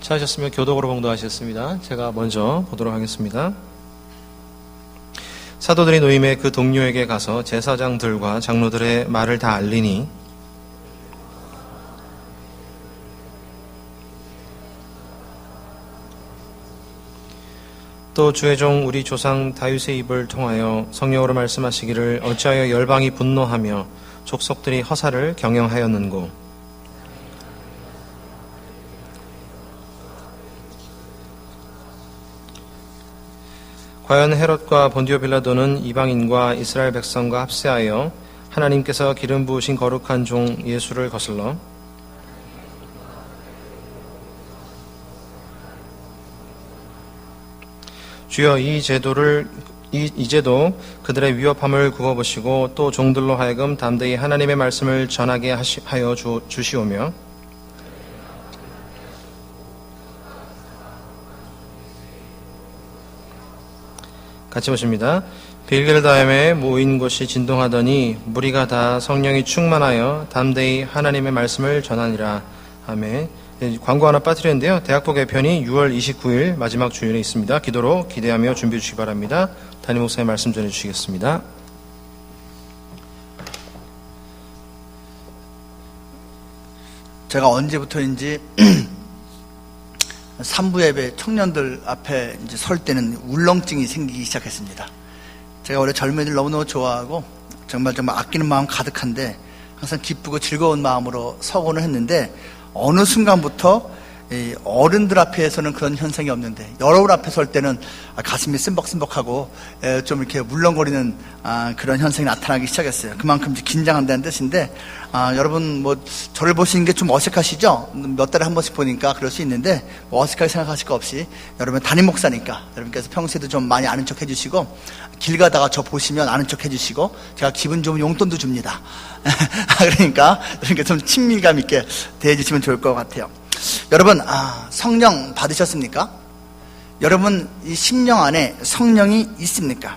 찾으셨으면 교독으로 봉독하셨습니다. 제가 먼저 보도록 하겠습니다. 사도들이 노임에 그 동료에게 가서 제사장들과 장로들의 말을 다 알리니 또 주의 종 우리 조상 다윗의 입을 통하여 성령으로 말씀하시기를 어찌하여 열방이 분노하며 족속들이 허사를 경영하였는고. 과연 헤롯과 본디오 빌라도는 이방인과 이스라엘 백성과 합세하여 하나님께서 기름 부으신 거룩한 종 예수를 거슬러 주여 이 제도 그들의 위협함을 굽어보시고 또 종들로 하여금 담대히 하나님의 말씀을 전하게 하여 주시오며 같이 보십니다. 빌길다임에 모인 곳이 진동하더니 무리가 다 성령이 충만하여 담대히 하나님의 말씀을 전하니라. 아멘. 광고 하나 빠뜨렸는데요. 대학부 개편이 6월 29일 마지막 주일에 있습니다. 기도로 기대하며 준비해 주시기 바랍니다. 담임 목사님 말씀 전해 주시겠습니다. 제가 언제부터인지 3부 예배 청년들 앞에 이제 설 때는 울렁증이 생기기 시작했습니다. 제가 원래 젊은이들 너무너무 좋아하고 정말 아끼는 마음 가득한데 항상 기쁘고 즐거운 마음으로 서곤을 했는데 어느 순간부터 어른들 앞에서는 그런 현상이 없는데 여러분 앞에 설 때는 가슴이 쓴벅쓴벅하고 좀 이렇게 물렁거리는 그런 현상이 나타나기 시작했어요. 그만큼 긴장한다는 뜻인데 여러분 뭐 저를 보시는 게 좀 어색하시죠? 몇 달에 한 번씩 보니까 그럴 수 있는데 뭐 어색하게 생각하실 거 없이 여러분 담임 목사니까 여러분께서 평소에도 좀 많이 아는 척 해주시고 길 가다가 저 보시면 아는 척 해주시고 제가 기분 좋은 용돈도 줍니다. 그러니까 좀 친밀감 있게 대해주시면 좋을 것 같아요. 여러분 성령 받으셨습니까? 여러분 이 심령 안에 성령이 있습니까?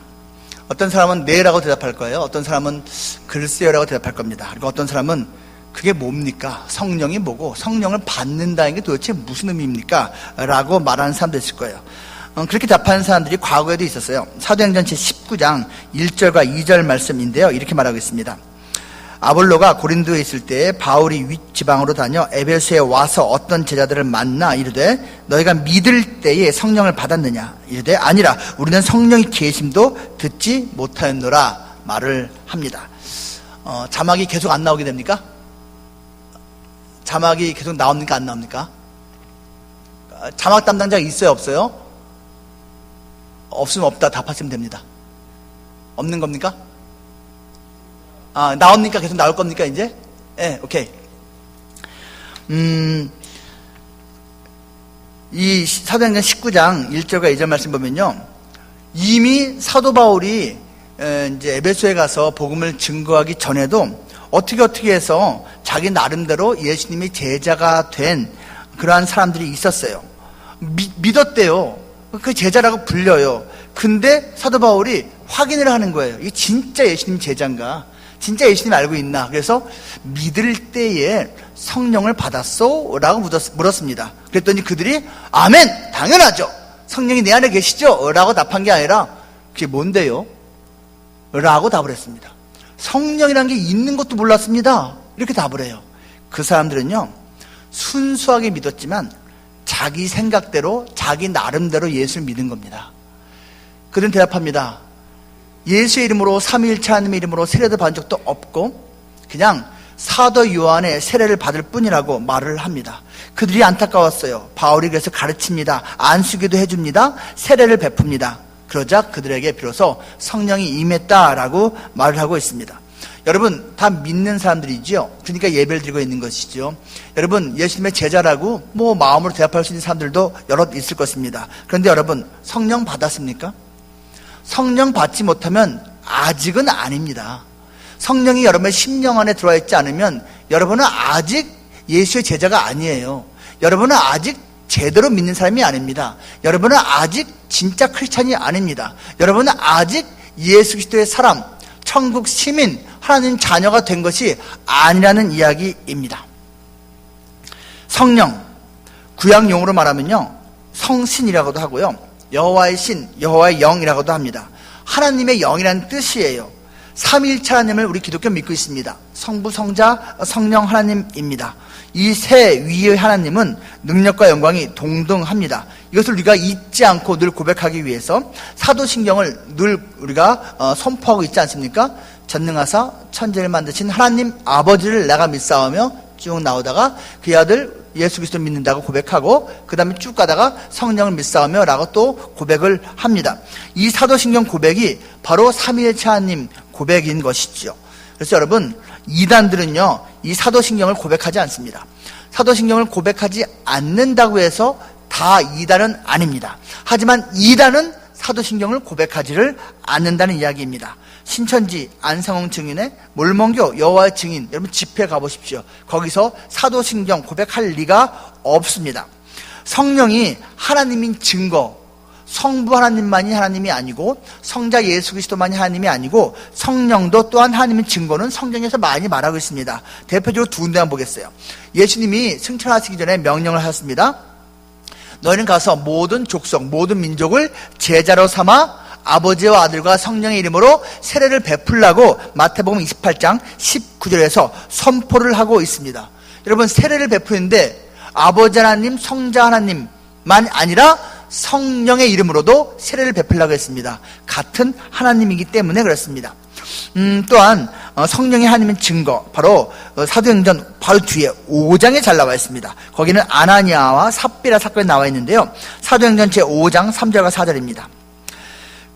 어떤 사람은 네라고 대답할 거예요. 어떤 사람은 글쎄요라고 대답할 겁니다. 그리고 어떤 사람은 그게 뭡니까? 성령이 뭐고 성령을 받는다는 게 도대체 무슨 의미입니까? 라고 말하는 사람도 있을 거예요. 그렇게 답하는 사람들이 과거에도 있었어요. 사도행전 제19장 1절과 2절 말씀인데요. 이렇게 말하고 있습니다. 아볼로가 고린도에 있을 때 바울이 윗지방으로 다녀 에베소에 와서 어떤 제자들을 만나 이르되 너희가 믿을 때에 성령을 받았느냐? 이르되 아니라 우리는 성령이 계심도 듣지 못하였노라 말을 합니다. 자막이 계속 안 나오게 됩니까? 자막이 계속 나옵니까? 안 나옵니까? 자막 담당자가 있어요? 없어요? 없으면 없다 답하시면 됩니다. 없는 겁니까? 나옵니까? 계속 나올 겁니까, 이제? 네, 오케이. 이 사도행전 19장 1절과 2절 말씀 보면요. 이미 사도 바울이 이제 에베소에 가서 복음을 증거하기 전에도 어떻게 해서 자기 나름대로 예수님의 제자가 된 그러한 사람들이 있었어요. 믿었대요. 그 제자라고 불려요. 근데 사도 바울이 확인을 하는 거예요. 이게 진짜 예수님 제자인가? 진짜 예수님 알고 있나? 그래서 믿을 때에 성령을 받았소? 라고 물었습니다. 그랬더니 그들이 아멘! 당연하죠! 성령이 내 안에 계시죠? 라고 답한 게 아니라 그게 뭔데요? 라고 답을 했습니다. 성령이라는 게 있는 것도 몰랐습니다. 이렇게 답을 해요. 그 사람들은요 순수하게 믿었지만 자기 생각대로 자기 나름대로 예수를 믿은 겁니다. 그들은 대답합니다. 예수의 이름으로 삼위일체 하나님의 이름으로 세례도 받은 적도 없고 그냥 사도 요한의 세례를 받을 뿐이라고 말을 합니다. 그들이 안타까웠어요. 바울이 그래서 가르칩니다. 안수기도 해줍니다. 세례를 베풉니다. 그러자 그들에게 비로소 성령이 임했다라고 말을 하고 있습니다. 여러분 다 믿는 사람들이죠. 그러니까 예배를 드리고 있는 것이죠. 여러분 예수님의 제자라고 뭐 마음으로 대답할 수 있는 사람들도 여럿 있을 것입니다. 그런데 여러분 성령 받았습니까? 성령 받지 못하면 아직은 아닙니다. 성령이 여러분의 심령 안에 들어와 있지 않으면 여러분은 아직 예수의 제자가 아니에요. 여러분은 아직 제대로 믿는 사람이 아닙니다. 여러분은 아직 진짜 크리스찬이 아닙니다. 여러분은 아직 예수 그리스도의 사람, 천국 시민, 하나님 자녀가 된 것이 아니라는 이야기입니다. 성령, 구약 용어로 말하면요, 성신이라고도 하고요, 여호와의 신, 여호와의 영이라고도 합니다. 하나님의 영이라는 뜻이에요. 삼위일체 하나님을 우리 기독교 믿고 있습니다. 성부, 성자, 성령 하나님입니다. 이 세 위의 하나님은 능력과 영광이 동등합니다. 이것을 우리가 잊지 않고 늘 고백하기 위해서 사도신경을 늘 우리가 선포하고 있지 않습니까? 전능하사 천지를 만드신 하나님 아버지를 내가 믿사오며 쭉 나오다가 그의 아들 예수 그리스도 믿는다고 고백하고 그 다음에 쭉 가다가 성령을 믿사오며 라고 또 고백을 합니다. 이 사도신경 고백이 바로 삼위일체 하나님 고백인 것이죠. 그래서 여러분, 이단들은요, 이 사도신경을 고백하지 않습니다. 사도신경을 고백하지 않는다고 해서 다 이단은 아닙니다. 하지만 이단은 사도신경을 고백하지를 않는다는 이야기입니다. 신천지 안상홍 증인의 몰몬교 여호와의 증인, 여러분 집회 가보십시오. 거기서 사도신경 고백할 리가 없습니다. 성령이 하나님인 증거, 성부 하나님만이 하나님이 아니고 성자 예수 그리스도만이 하나님이 아니고 성령도 또한 하나님의 증거는 성경에서 많이 말하고 있습니다. 대표적으로 두 군데만 보겠어요. 예수님이 승천하시기 전에 명령을 하셨습니다. 너희는 가서 모든 족속, 모든 민족을 제자로 삼아 아버지와 아들과 성령의 이름으로 세례를 베풀라고 마태복음 28장 19절에서 선포를 하고 있습니다. 여러분, 세례를 베푸는데 아버지 하나님, 성자 하나님만 아니라 성령의 이름으로도 세례를 베풀라고 했습니다. 같은 하나님이기 때문에 그렇습니다. 또한 성령의 하나님의 증거, 바로 사도행전 바로 뒤에 5장에 잘 나와 있습니다. 거기는 아나니아와 삽비라 사건이 나와 있는데요, 사도행전 제5장 3절과 4절입니다.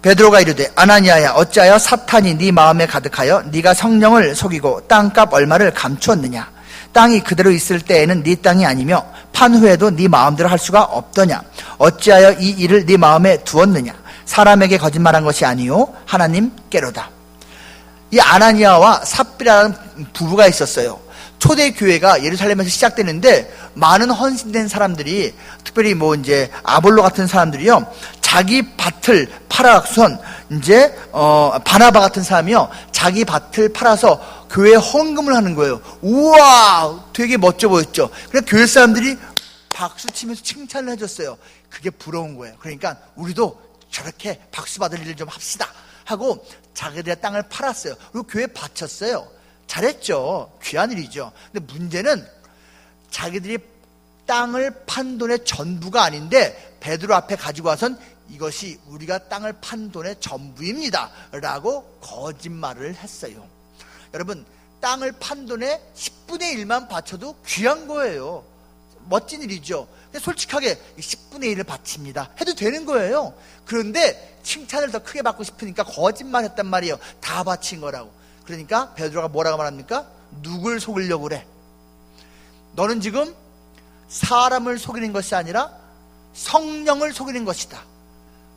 베드로가 이르되 아나니아야, 어찌하여 사탄이 네 마음에 가득하여 네가 성령을 속이고 땅값 얼마를 감추었느냐? 땅이 그대로 있을 때에는 네 땅이 아니며 판 후에도 네 마음대로 할 수가 없더냐? 어찌하여 이 일을 네 마음에 두었느냐? 사람에게 거짓말한 것이 아니요 하나님께로다. 이 아나니아와 삽비라는 부부가 있었어요. 초대교회가 예루살렘에서 시작되는데 많은 헌신된 사람들이, 특별히 이제 아볼로 같은 사람들이요, 자기 밭을 팔아선 이제 바나바 같은 사람이요, 자기 밭을 팔아서 교회에 헌금을 하는 거예요. 우와, 되게 멋져 보였죠. 그래서 교회 사람들이 박수 치면서 칭찬을 해줬어요. 그게 부러운 거예요. 그러니까 우리도 저렇게 박수 받을 일을 좀 합시다 하고 자기들의 땅을 팔았어요. 그리고 교회에 바쳤어요. 잘했죠. 귀한 일이죠. 근데 문제는 자기들이 땅을 판 돈의 전부가 아닌데 베드로 앞에 가지고 와선 이것이 우리가 땅을 판 돈의 전부입니다 라고 거짓말을 했어요. 여러분, 땅을 판 돈의 10분의 1만 바쳐도 귀한 거예요. 멋진 일이죠. 근데 솔직하게 10분의 1을 바칩니다 해도 되는 거예요. 그런데 칭찬을 더 크게 받고 싶으니까 거짓말했단 말이에요. 다 바친 거라고. 그러니까 베드로가 뭐라고 말합니까? 누굴 속이려고 그래? 너는 지금 사람을 속이는 것이 아니라 성령을 속이는 것이다,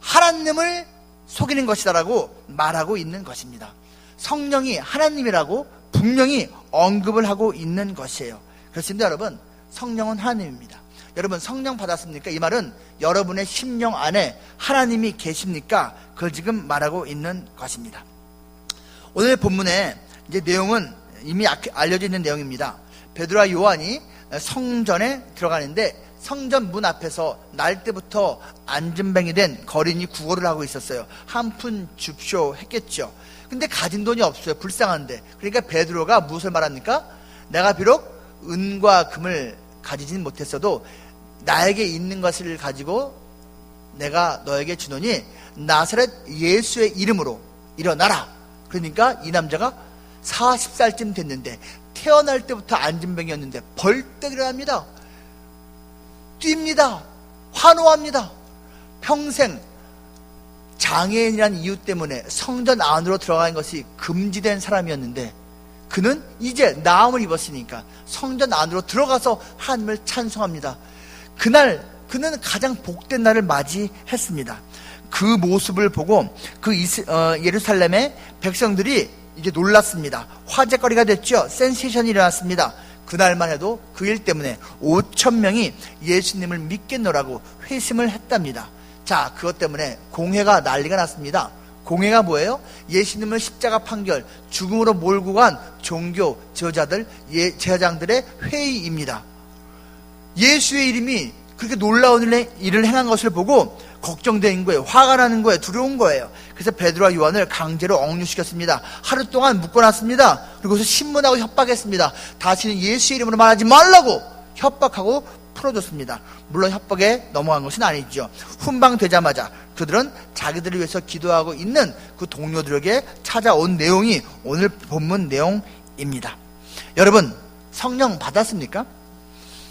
하나님을 속이는 것이다 라고 말하고 있는 것입니다. 성령이 하나님이라고 분명히 언급을 하고 있는 것이에요. 그렇습니다. 여러분, 성령은 하나님입니다. 여러분, 성령 받았습니까? 이 말은 여러분의 심령 안에 하나님이 계십니까? 그걸 지금 말하고 있는 것입니다. 오늘 본문의 이제 내용은 이미 알려져 있는 내용입니다. 베드로와 요한이 성전에 들어가는데 성전 문 앞에서 날 때부터 안전뱅이 된 거린이 구걸을 하고 있었어요. 한 푼 줍쇼 했겠죠. 근데 가진 돈이 없어요. 불쌍한데. 그러니까 베드로가 무엇을 말합니까? 내가 비록 은과 금을 가지진 못했어도 나에게 있는 것을 가지고 내가 너에게 주노니 나사렛 예수의 이름으로 일어나라. 그러니까 이 남자가 40살쯤 됐는데 태어날 때부터 안진병이었는데 벌떡 일어납니다. 뜁니다. 환호합니다. 평생 장애인이라는 이유 때문에 성전 안으로 들어가는 것이 금지된 사람이었는데 그는 이제 나음을 입었으니까 성전 안으로 들어가서 하나님을 찬송합니다. 그날 그는 가장 복된 날을 맞이했습니다. 그 모습을 보고 그 예루살렘의 백성들이 이제 놀랐습니다. 화제거리가 됐죠. 센세이션이 일어났습니다. 그날만 해도 그 일 때문에 5,000명이 예수님을 믿겠노라고 회심을 했답니다. 자, 그것 때문에 공회가 난리가 났습니다. 공회가 뭐예요? 예수님을 십자가 판결, 죽음으로 몰고 간 종교 제자장들의 회의입니다. 예수의 이름이 그렇게 놀라운 일을 행한 것을 보고 걱정된 거예요. 화가 나는 거예요. 두려운 거예요. 그래서 베드로와 요한을 강제로 억류시켰습니다. 하루 동안 묶어놨습니다. 그리고서 신문하고 협박했습니다. 다시는 예수의 이름으로 말하지 말라고 협박하고 풀어줬습니다. 물론 협박에 넘어간 것은 아니죠. 훈방되자마자 그들은 자기들을 위해서 기도하고 있는 그 동료들에게 찾아온 내용이 오늘 본문 내용입니다. 여러분, 성령 받았습니까?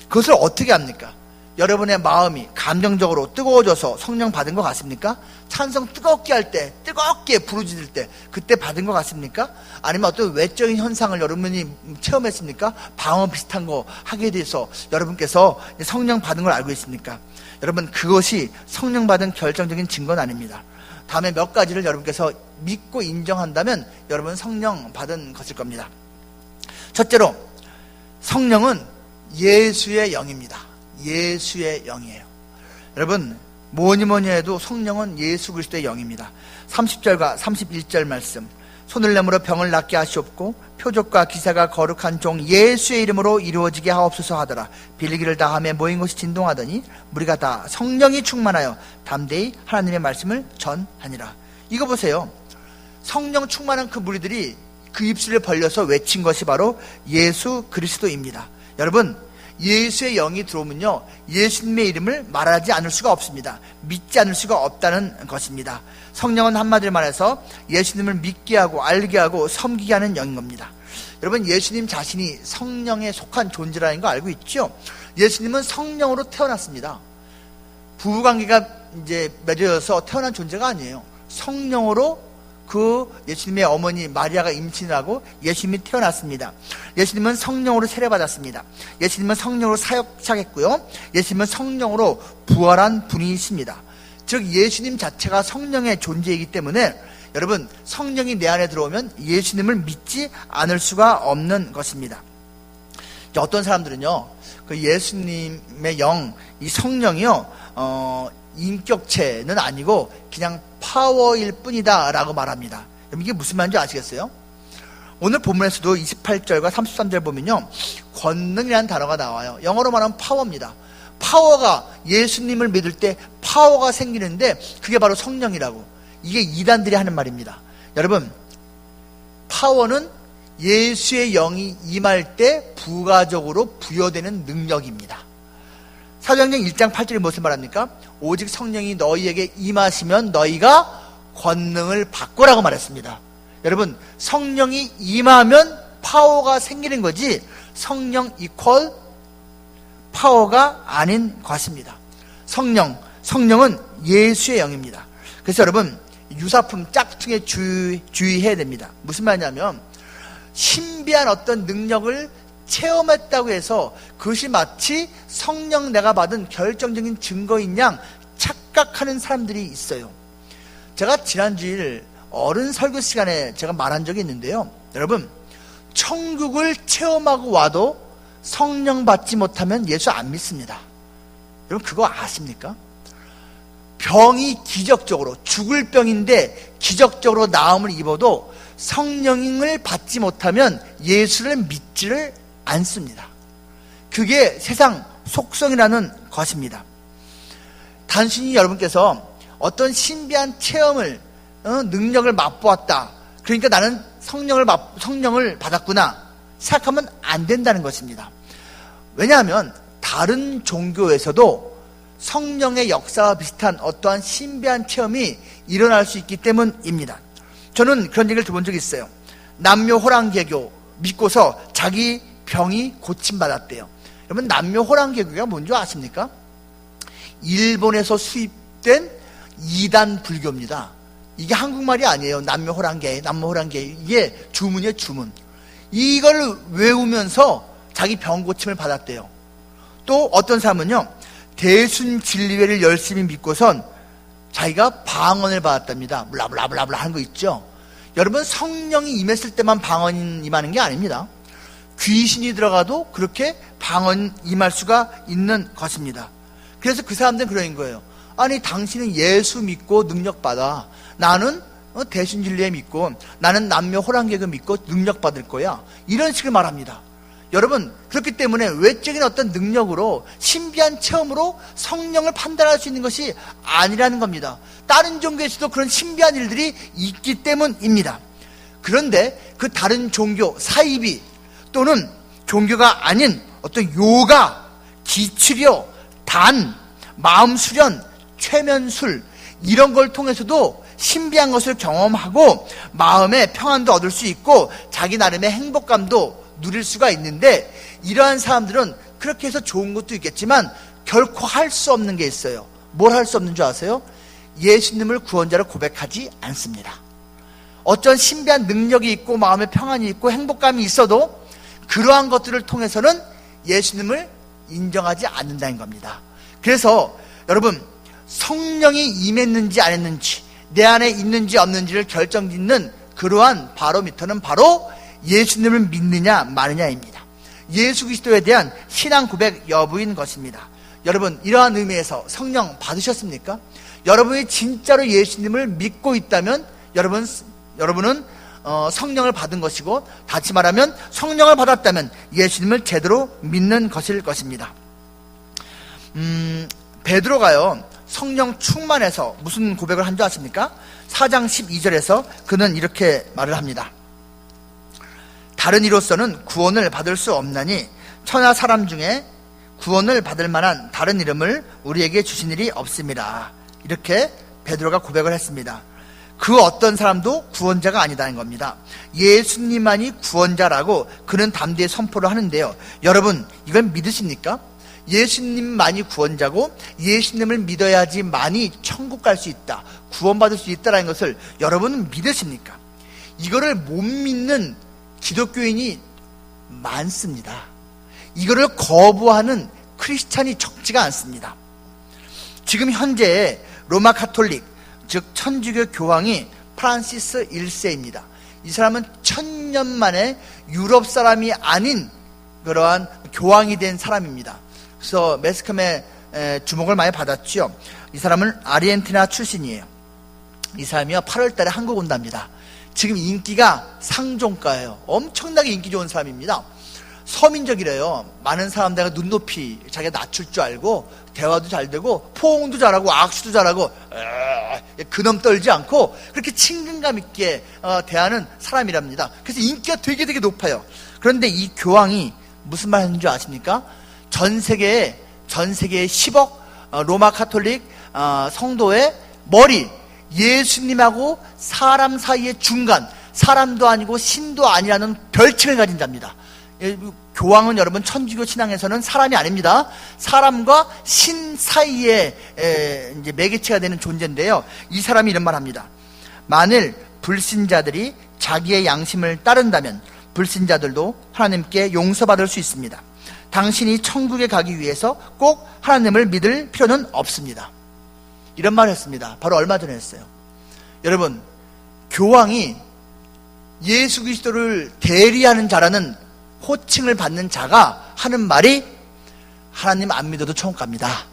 그것을 어떻게 합니까? 여러분의 마음이 감정적으로 뜨거워져서 성령 받은 것 같습니까? 찬송 뜨겁게 할 때, 뜨겁게 부르짖을 때 그때 받은 것 같습니까? 아니면 어떤 외적인 현상을 여러분이 체험했습니까? 방언 비슷한 거 하게 돼서 여러분께서 성령 받은 걸 알고 있습니까? 여러분, 그것이 성령 받은 결정적인 증거는 아닙니다. 다음에 몇 가지를 여러분께서 믿고 인정한다면 여러분 성령 받은 것일 겁니다. 첫째로, 성령은 예수의 영입니다. 예수의 영이에요. 여러분, 뭐니 해도 성령은 예수 그리스도의 영입니다. 30절과 31절 말씀, 손을 내밀어 병을 낫게 하시옵고 표적과 기사가 거룩한 종 예수의 이름으로 이루어지게 하옵소서 하더라. 빌기를 다하며 모인 곳이 진동하더니 무리가 다 성령이 충만하여 담대히 하나님의 말씀을 전하니라. 이거 보세요. 성령 충만한 그 무리들이 그 입술을 벌려서 외친 것이 바로 예수 그리스도입니다. 여러분, 예수의 영이 들어오면요, 예수님의 이름을 말하지 않을 수가 없습니다. 믿지 않을 수가 없다는 것입니다. 성령은 한마디로 말해서 예수님을 믿게 하고 알게 하고 섬기게 하는 영인 겁니다. 여러분, 예수님 자신이 성령에 속한 존재라는 거 알고 있죠? 예수님은 성령으로 태어났습니다. 부부관계가 이제 맺어져서 태어난 존재가 아니에요. 성령으로 그 예수님의 어머니 마리아가 임신을 하고 예수님이 태어났습니다. 예수님은 성령으로 세례받았습니다. 예수님은 성령으로 사역 시작했고요. 예수님은 성령으로 부활한 분이십니다. 즉 예수님 자체가 성령의 존재이기 때문에 여러분, 성령이 내 안에 들어오면 예수님을 믿지 않을 수가 없는 것입니다. 어떤 사람들은요, 그 예수님의 영, 이 성령이요, 인격체는 아니고 그냥 파워일 뿐이다 라고 말합니다. 이게 무슨 말인지 아시겠어요? 오늘 본문에서도 28절과 33절 보면요, 권능이라는 단어가 나와요. 영어로 말하면 파워입니다. 파워가, 예수님을 믿을 때 파워가 생기는데 그게 바로 성령이라고. 이게 이단들이 하는 말입니다. 여러분, 파워는 예수의 영이 임할 때 부가적으로 부여되는 능력입니다. 사도행전 1장 8절에 무엇을 말합니까? 오직 성령이 너희에게 임하시면 너희가 권능을 받고라고 말했습니다. 여러분, 성령이 임하면 파워가 생기는 거지 성령 이퀄 파워가 아닌 것입니다. 성령은 예수의 영입니다. 그래서 여러분, 유사품 짝퉁에 주의해야 됩니다. 무슨 말이냐면 신비한 어떤 능력을 체험했다고 해서 그것이 마치 성령 내가 받은 결정적인 증거인 양 착각하는 사람들이 있어요. 제가 지난주일 어른 설교 시간에 제가 말한 적이 있는데요, 여러분, 천국을 체험하고 와도 성령 받지 못하면 예수 안 믿습니다. 여러분, 그거 아십니까? 병이 기적적으로, 죽을 병인데 기적적으로 나음을 입어도 성령을 받지 못하면 예수를 믿지를 않습니다. 그게 세상 속성이라는 것입니다. 단순히 여러분께서 어떤 신비한 체험을, 능력을 맛보았다, 그러니까 나는 성령을 받았구나 생각하면 안 된다는 것입니다. 왜냐하면 다른 종교에서도 성령의 역사와 비슷한 어떠한 신비한 체험이 일어날 수 있기 때문입니다. 저는 그런 얘기를 들어본 적이 있어요. 남묘 호랑개교 믿고서 자기 병이 고침받았대요. 여러분, 남묘 호랑개교가 뭔지 아십니까? 일본에서 수입된 이단 불교입니다. 이게 한국말이 아니에요. 남묘 호랑개. 이게 주문이에요, 주문. 이걸 외우면서 자기 병 고침을 받았대요. 또 어떤 사람은요, 대순진리회를 열심히 믿고선 자기가 방언을 받았답니다. 블라블라블라블라 하는 거 있죠. 여러분, 성령이 임했을 때만 방언이 임하는 게 아닙니다. 귀신이 들어가도 그렇게 방언 임할 수가 있는 것입니다. 그래서 그 사람들은 그런 거예요. 아니, 당신은 예수 믿고 능력 받아. 나는 대순진리회 믿고, 나는 남묘 호랑개교 믿고 능력 받을 거야. 이런 식으로 말합니다. 여러분, 그렇기 때문에 외적인 어떤 능력으로 신비한 체험으로 성령을 판단할 수 있는 것이 아니라는 겁니다. 다른 종교에서도 그런 신비한 일들이 있기 때문입니다. 그런데 그 다른 종교, 사이비 또는 종교가 아닌 어떤 요가, 기치료, 단, 마음수련, 최면술 이런 걸 통해서도 신비한 것을 경험하고 마음의 평안도 얻을 수 있고 자기 나름의 행복감도 누릴 수가 있는데, 이러한 사람들은 그렇게 해서 좋은 것도 있겠지만 결코 할 수 없는 게 있어요. 뭘 할 수 없는 줄 아세요? 예수님을 구원자로 고백하지 않습니다. 어떤 신비한 능력이 있고 마음의 평안이 있고 행복감이 있어도 그러한 것들을 통해서는 예수님을 인정하지 않는다는 겁니다. 그래서 여러분, 성령이 임했는지 안 했는지, 내 안에 있는지 없는지를 결정짓는 그러한 바로미터는 바로 예수님을 믿느냐 마느냐입니다. 예수 그리스도에 대한 신앙 고백 여부인 것입니다. 여러분, 이러한 의미에서 성령 받으셨습니까? 여러분이 진짜로 예수님을 믿고 있다면 여러분은 성령을 받은 것이고, 다시 말하면 성령을 받았다면 예수님을 제대로 믿는 것일 것입니다. 베드로가요, 성령 충만해서 무슨 고백을 한 줄 아십니까? 4장 12절에서 그는 이렇게 말을 합니다. 다른 이로서는 구원을 받을 수 없나니 천하 사람 중에 구원을 받을 만한 다른 이름을 우리에게 주신 일이 없습니다. 이렇게 베드로가 고백을 했습니다. 그 어떤 사람도 구원자가 아니다는 겁니다. 예수님만이 구원자라고 그는 담대히 선포를 하는데요. 여러분, 이걸 믿으십니까? 예수님만이 구원자고 예수님을 믿어야지만이 천국 갈 수 있다, 구원받을 수 있다는 것을 여러분은 믿으십니까? 이거를 못 믿는 기독교인이 많습니다. 이거를 거부하는 크리스찬이 적지가 않습니다. 지금 현재 로마 카톨릭, 즉 천주교 교황이 프란시스 1세입니다. 이 사람은 1000년 만에 유럽 사람이 아닌 그러한 교황이 된 사람입니다. 그래서 매스컴의 주목을 많이 받았죠. 이 사람은 아르헨티나 출신이에요. 이 사람이요, 8월 달에 한국 온답니다. 지금 인기가 상종가예요. 엄청나게 인기 좋은 사람입니다. 서민적이래요. 많은 사람들과 눈높이 자기가 낮출 줄 알고 대화도 잘 되고 포옹도 잘하고 악수도 잘하고 근엄 떨지 않고 그렇게 친근감 있게 대하는 사람이랍니다. 그래서 인기가 되게 높아요. 그런데 이 교황이 무슨 말 하는 줄 아십니까? 전 세계에 10억 로마 카톨릭 성도의 머리, 예수님하고 사람 사이의 중간, 사람도 아니고 신도 아니라는 별칭을 가진 자입니다. 교황은 여러분 천주교 신앙에서는 사람이 아닙니다. 사람과 신 사이에 이제 매개체가 되는 존재인데요. 이 사람이 이런 말 합니다. 만일 불신자들이 자기의 양심을 따른다면 불신자들도 하나님께 용서받을 수 있습니다. 당신이 천국에 가기 위해서 꼭 하나님을 믿을 필요는 없습니다. 이런 말을 했습니다. 바로 얼마 전에 했어요. 여러분, 교황이 예수 그리스도를 대리하는 자라는 호칭을 받는 자가 하는 말이 하나님 안 믿어도 천국 갑니다.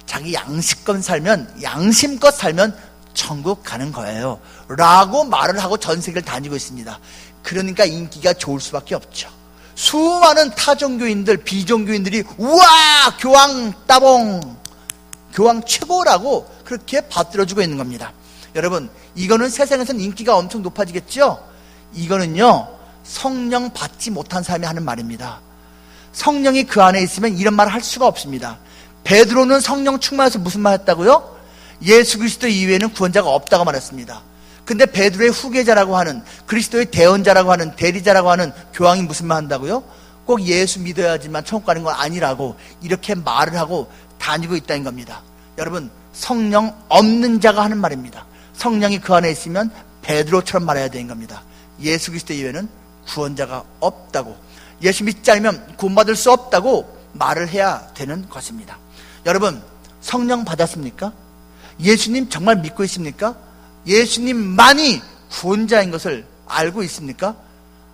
자기 양심껏 살면 천국 가는 거예요 라고 말을 하고 전 세계를 다니고 있습니다. 그러니까 인기가 좋을 수밖에 없죠. 수많은 타종교인들, 비종교인들이 우와 교황 따봉, 교황 최고라고 그렇게 받들어주고 있는 겁니다. 여러분, 이거는 세상에서는 인기가 엄청 높아지겠죠? 이거는요, 성령 받지 못한 사람이 하는 말입니다. 성령이 그 안에 있으면 이런 말을 할 수가 없습니다. 베드로는 성령 충만해서 무슨 말 했다고요? 예수 그리스도 이외에는 구원자가 없다고 말했습니다. 근데 베드로의 후계자라고 하는, 그리스도의 대언자라고 하는, 대리자라고 하는 교황이 무슨 말 한다고요? 꼭 예수 믿어야지만 천국 가는 건 아니라고 이렇게 말을 하고 다니고 있다는 겁니다. 여러분, 성령 없는 자가 하는 말입니다. 성령이 그 안에 있으면 베드로처럼 말해야 되는 겁니다. 예수 그리스도 이외에는 구원자가 없다고, 예수 믿지 않으면 구원받을 수 없다고 말을 해야 되는 것입니다. 여러분, 성령 받았습니까? 예수님 정말 믿고 있습니까? 예수님만이 구원자인 것을 알고 있습니까?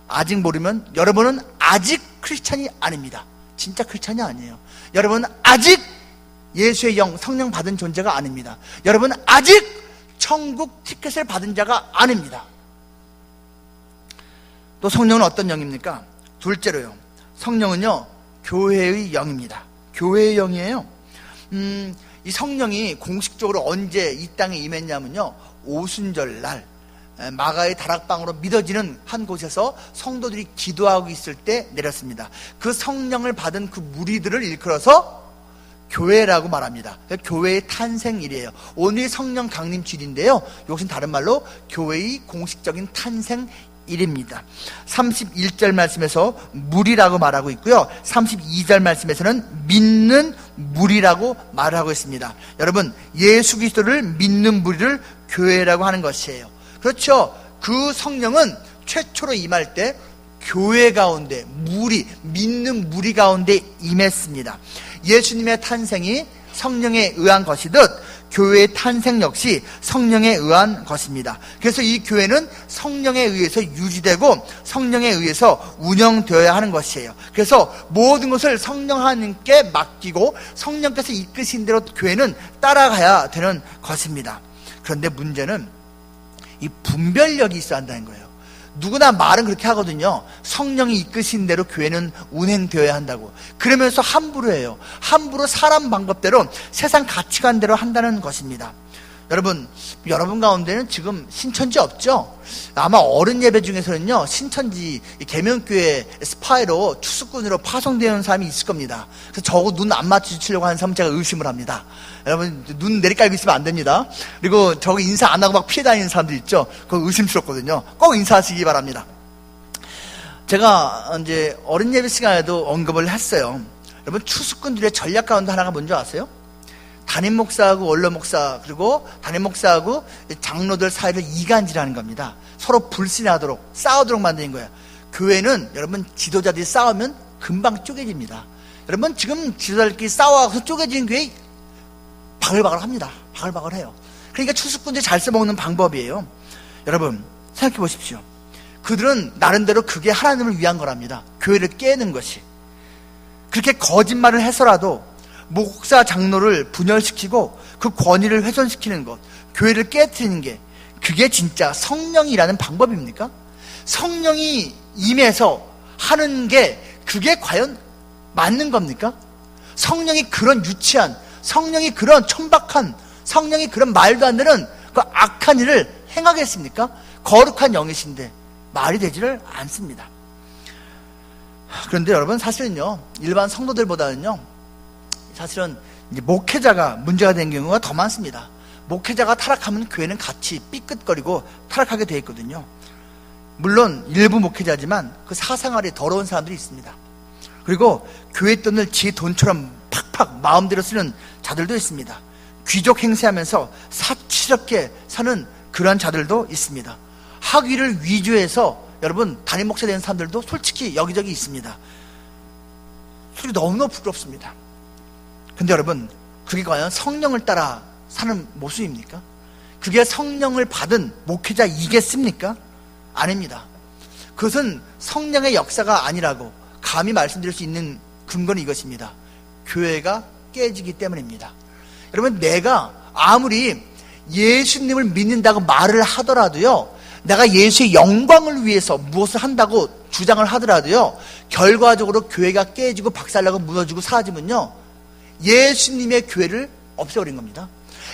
아직 모르면 여러분은 아직 크리스찬이 아닙니다. 진짜 크리스찬이 아니에요. 여러분은 아직 예수의 영, 성령 받은 존재가 아닙니다. 여러분은 아직 천국 티켓을 받은 자가 아닙니다. 또 성령은 어떤 영입니까? 둘째로요, 성령은요, 교회의 영입니다. 교회의 영이에요. 이 성령이 공식적으로 언제 이 땅에 임했냐면요, 오순절 날 마가의 다락방으로 믿어지는 한 곳에서 성도들이 기도하고 있을 때 내렸습니다. 그 성령을 받은 그 무리들을 일컬어서 교회라고 말합니다. 교회의 탄생일이에요. 오늘이 성령 강림 주일인데요, 이것은 다른 말로 교회의 공식적인 탄생일입니다. 31절 말씀에서 무리라고 말하고 있고요, 32절 말씀에서는 믿는 무리라고 말하고 있습니다. 여러분, 예수 그리스도를 믿는 무리를 교회라고 하는 것이에요. 그렇죠. 그 성령은 최초로 임할 때 교회 가운데, 무리, 믿는 무리 가운데 임했습니다. 예수님의 탄생이 성령에 의한 것이듯 교회의 탄생 역시 성령에 의한 것입니다. 그래서 이 교회는 성령에 의해서 유지되고 성령에 의해서 운영되어야 하는 것이에요. 그래서 모든 것을 성령 하나님께 맡기고 성령께서 이끄신 대로 교회는 따라가야 되는 것입니다. 그런데 문제는 이 분별력이 있어야 한다는 거예요. 누구나 말은 그렇게 하거든요. 성령이 이끄신 대로 교회는 운행되어야 한다고. 그러면서 함부로 해요. 함부로 사람 방법대로, 세상 가치관대로 한다는 것입니다. 여러분 가운데는 지금 신천지 없죠? 아마 어른 예배 중에서는요, 신천지 계명교회 스파이로 추수꾼으로 파송되는 사람이 있을 겁니다. 그래서 저거 눈 안 맞추시려고 하는 사람 제가 의심을 합니다. 여러분, 눈 내리깔고 있으면 안 됩니다. 그리고 저거 인사 안 하고 막 피해 다니는 사람들 있죠? 그거 의심스럽거든요. 꼭 인사하시기 바랍니다. 제가 이제 어른 예배 시간에도 언급을 했어요. 여러분, 추수꾼들의 전략 가운데 하나가 뭔지 아세요? 담임 목사하고 원로 목사, 그리고 담임 목사하고 장로들 사이를 이간질하는 겁니다. 서로 불신하도록, 싸우도록 만드는 거예요. 교회는 여러분, 지도자들이 싸우면 금방 쪼개집니다. 여러분, 지금 지도자들끼리 싸워서 쪼개지는 교회 바글바글 합니다. 바글바글 해요. 그러니까 추수꾼들이 잘 써먹는 방법이에요. 여러분, 생각해 보십시오. 그들은 나름대로 그게 하나님을 위한 거랍니다. 교회를 깨는 것이. 그렇게 거짓말을 해서라도 목사 장로를 분열시키고 그 권위를 훼손시키는 것, 교회를 깨트리는 게, 그게 진짜 성령이라는 방법입니까? 성령이 임해서 하는 게 그게 과연 맞는 겁니까? 성령이 그런 유치한, 성령이 그런 천박한, 성령이 그런 말도 안 되는 그 악한 일을 행하겠습니까? 거룩한 영이신데 말이 되지를 않습니다. 그런데 여러분, 사실은요, 일반 성도들보다는요, 사실은 이제 목회자가 문제가 된 경우가 더 많습니다. 목회자가 타락하면 교회는 같이 삐끗거리고 타락하게 되어 있거든요. 물론 일부 목회자지만 그 사생활이 더러운 사람들이 있습니다. 그리고 교회 돈을 지 돈처럼 팍팍 마음대로 쓰는 자들도 있습니다. 귀족 행세하면서 사치스럽게 사는 그러한 자들도 있습니다. 학위를 위조해서 여러분 담임 목사 되는 사람들도 솔직히 여기저기 있습니다. 소리 너무너무 부끄럽습니다. 근데 여러분, 그게 과연 성령을 따라 사는 모습입니까? 그게 성령을 받은 목회자이겠습니까? 아닙니다. 그것은 성령의 역사가 아니라고 감히 말씀드릴 수 있는 근거는 이것입니다. 교회가 깨지기 때문입니다. 여러분, 내가 아무리 예수님을 믿는다고 말을 하더라도요, 내가 예수의 영광을 위해서 무엇을 한다고 주장을 하더라도요, 결과적으로 교회가 깨지고 박살나고 무너지고 사라지면요, 예수님의 교회를 없애버린 겁니다.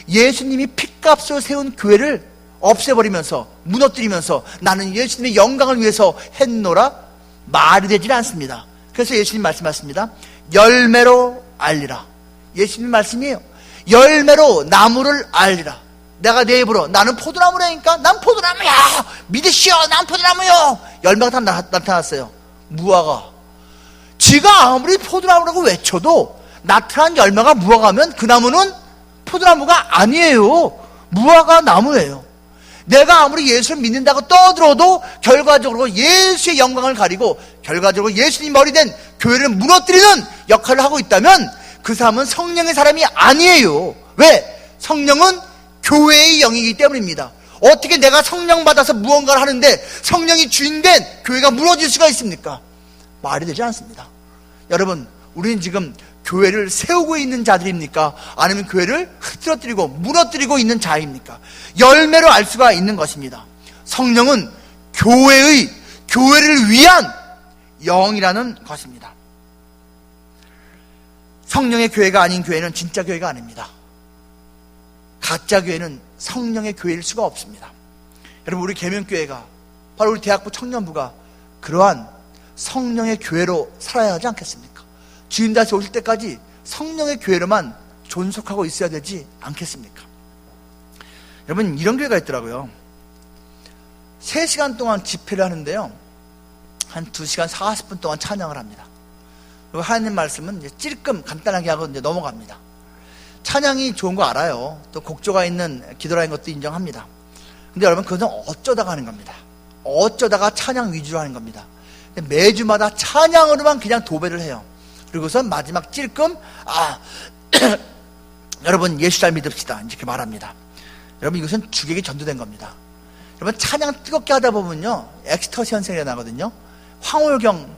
예수님이 핏값으로 세운 교회를 없애버리면서, 무너뜨리면서 나는 예수님의 영광을 위해서 했노라 말이 되질 않습니다. 그래서 예수님 말씀하십니다. 열매로 알리라. 예수님 말씀이에요. 열매로 나무를 알리라. 내가 내 입으로 나는 포도나무라니까, 난 포도나무야, 믿으시오, 난 포도나무요. 열매가 다 나타났어요. 무화과, 지가 아무리 포도나무라고 외쳐도 나타난 열매가 무화과면 그 나무는 포도나무가 아니에요. 무화과 나무예요. 내가 아무리 예수를 믿는다고 떠들어도 결과적으로 예수의 영광을 가리고 결과적으로 예수님 머리 된 교회를 무너뜨리는 역할을 하고 있다면 그 사람은 성령의 사람이 아니에요. 왜? 성령은 교회의 영이기 때문입니다. 어떻게 내가 성령 받아서 무언가를 하는데 성령이 주인된 교회가 무너질 수가 있습니까? 말이 되지 않습니다. 여러분, 우리는 지금 교회를 세우고 있는 자들입니까? 아니면 교회를 흐트러뜨리고 무너뜨리고 있는 자입니까? 열매로 알 수가 있는 것입니다. 성령은 교회를 위한 영이라는 것입니다. 성령의 교회가 아닌 교회는 진짜 교회가 아닙니다. 가짜 교회는 성령의 교회일 수가 없습니다. 여러분, 우리 계명교회가, 바로 우리 대학부 청년부가 그러한 성령의 교회로 살아야 하지 않겠습니까? 주님 다시 오실 때까지 성령의 교회로만 존속하고 있어야 되지 않겠습니까? 여러분, 이런 교회가 있더라고요. 3시간 동안 집회를 하는데요, 한 2시간 40분 동안 찬양을 합니다. 그리고 하나님 말씀은 이제 찔끔 간단하게 하고 이제 넘어갑니다. 찬양이 좋은 거 알아요. 또 곡조가 있는 기도라는 것도 인정합니다. 근데 여러분, 그것은 어쩌다가 하는 겁니다. 어쩌다가 찬양 위주로 하는 겁니다. 근데 매주마다 찬양으로만 그냥 도배를 해요. 그리고선 마지막 찔끔, 여러분 예수 잘 믿읍시다, 이렇게 말합니다. 여러분, 이것은 주객이 전도된 겁니다. 여러분, 찬양 뜨겁게 하다 보면요, 엑스터시 현상이 일어나거든요. 황홀경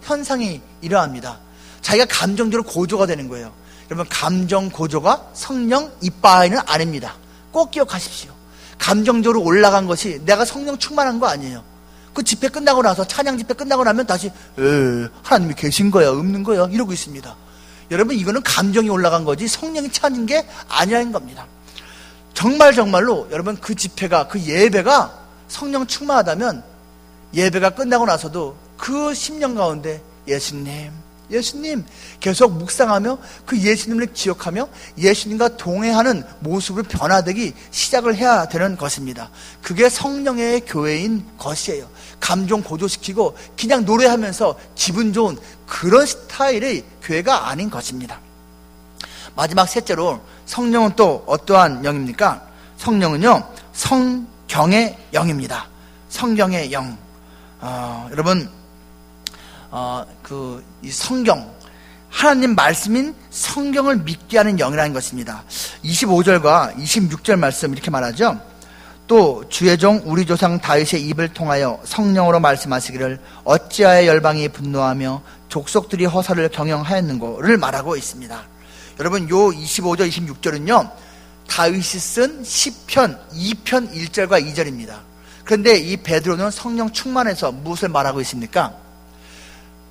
현상이 일어납니다. 자기가 감정적으로 고조가 되는 거예요. 여러분, 감정 고조가 성령 이빠이는 아닙니다. 꼭 기억하십시오. 감정적으로 올라간 것이 내가 성령 충만한 거 아니에요. 그 집회 끝나고 나서, 찬양 집회 끝나고 나면 다시 하나님이 계신 거야, 없는 거야, 이러고 있습니다. 여러분, 이거는 감정이 올라간 거지 성령이 찾은 게 아니라는 겁니다. 정말로 여러분, 그 집회가, 그 예배가 성령 충만하다면 예배가 끝나고 나서도 그 심령 가운데 예수님 계속 묵상하며 그 예수님을 기억하며 예수님과 동행하는 모습으로 변화되기 시작을 해야 되는 것입니다. 그게 성령의 교회인 것이에요. 감정 고조시키고 그냥 노래하면서 기분 좋은 그런 스타일의 교회가 아닌 것입니다. 마지막 셋째로, 성령은 또 어떠한 영입니까? 성령은요, 성경의 영입니다. 성경의 영. 여러분, 이 성경, 하나님 말씀인 성경을 믿게 하는 영이라는 것입니다. 25절과 26절 말씀 이렇게 말하죠. 또 주의 종 우리 조상 다윗의 입을 통하여 성령으로 말씀하시기를 어찌하여 열방이 분노하며 족속들이 허사를 경영하였는고를 말하고 있습니다. 여러분, 요 25절 26절은요 다윗이 쓴 시편 2편 1절과 2절입니다. 그런데 이 베드로는 성령 충만해서 무엇을 말하고 있습니까?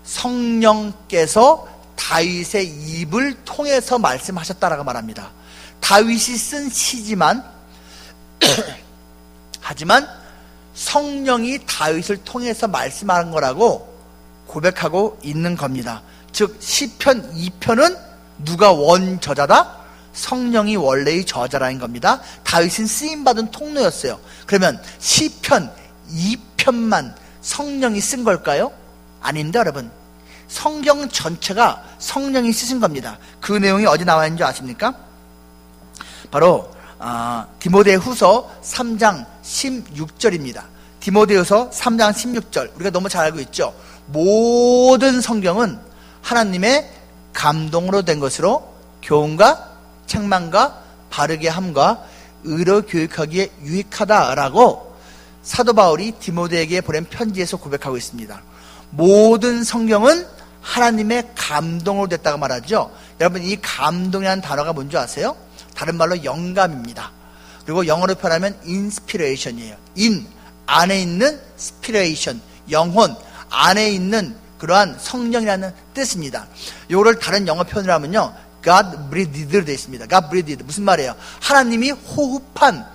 성령께서 다윗의 입을 통해서 말씀하셨다라고 말합니다. 다윗이 쓴 시지만 하지만 성령이 다윗을 통해서 말씀하는 거라고 고백하고 있는 겁니다. 즉 시편 2편은 누가 원저자다? 성령이 원래의 저자라는 겁니다. 다윗은 쓰임받은 통로였어요. 그러면 시편 2편만 성령이 쓴 걸까요? 아닙니다, 여러분. 성경 전체가 성령이 쓰신 겁니다. 그 내용이 어디 나와 있는지 아십니까? 바로 디모데 후서 3장 16절입니다. 디모데후서 3장 16절, 우리가 너무 잘 알고 있죠. 모든 성경은 하나님의 감동으로 된 것으로 교훈과 책망과 바르게 함과 의로 교육하기에 유익하다라고 사도 바울이 디모데에게 보낸 편지에서 고백하고 있습니다. 모든 성경은 하나님의 감동으로 됐다고 말하죠. 여러분, 이 감동이라는 단어가 뭔지 아세요? 다른 말로 영감입니다. 그리고 영어로 표현하면 inspiration이에요. in, 안에 있는 spiration, 영혼, 안에 있는 그러한 성령이라는 뜻입니다. 이거를 다른 영어 표현을 하면요, God breathed 되어 있습니다. God breathed. 무슨 말이에요? 하나님이 호흡한,